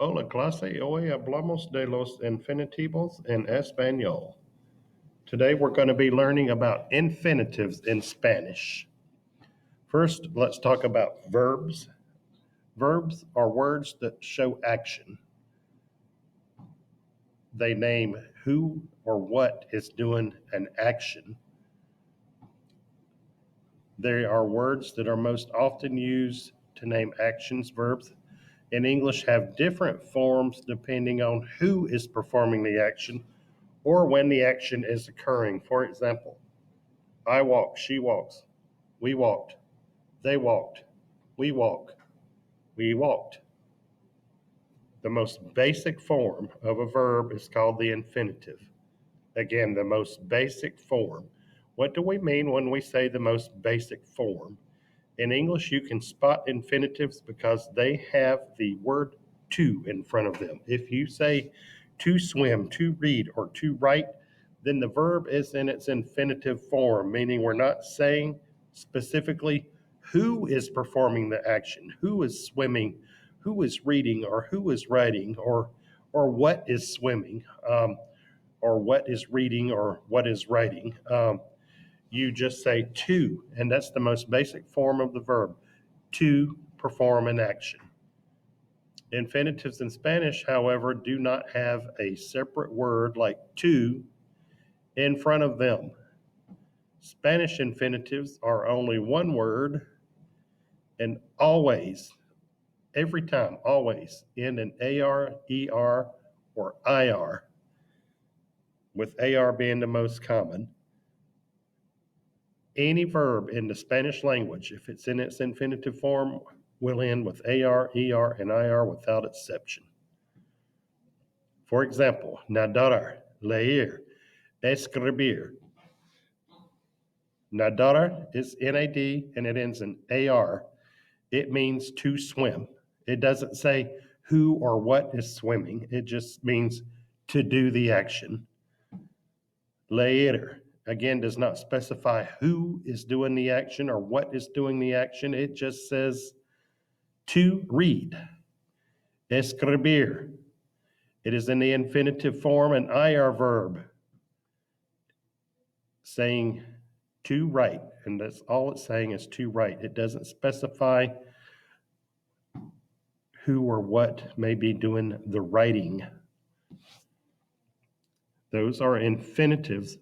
Hola clase, hoy hablamos de los infinitivos en español. Today we're going to be learning about infinitives in Spanish. First, let's talk about verbs. Verbs are words that show action. They name who or what is doing an action. They are words that are most often used to name actions. Verbs in English have different forms depending on who is performing the action or when the action is occurring. For example, I walk, she walks, we walked, they walked, we walk, we walked. The most basic form of a verb is called the infinitive. Again, the most basic form. What do we mean when we say the most basic form? In English, you can spot infinitives because they have the word to in front of them. If you say to swim, to read, or to write, then the verb is in its infinitive form, meaning we're not saying specifically who is performing the action, who is swimming, who is reading, or who is writing, or what is swimming, or what is reading, or what is writing. You just say to, and that's the most basic form of the verb, to perform an action. Infinitives in Spanish, however, do not have a separate word like to in front of them. Spanish infinitives are only one word and always, every time, always end in AR, ER, or IR, with AR being the most common. Any verb in the Spanish language, if it's in its infinitive form, will end with AR, ER, and IR without exception. For example, nadar, leer, escribir. Nadar is NAD and it ends in AR. It means to swim. It doesn't say who or what is swimming. It just means to do the action. Leer, again, does not specify who is doing the action or what is doing the action. It just says to read. Escribir. It is in the infinitive form, an IR verb saying to write, and that's all it's saying is to write. It doesn't specify who or what may be doing the writing. Those are infinitives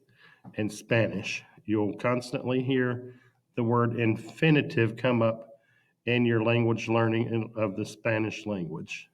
in Spanish. You'll constantly hear the word infinitive come up in your language learning of the Spanish language.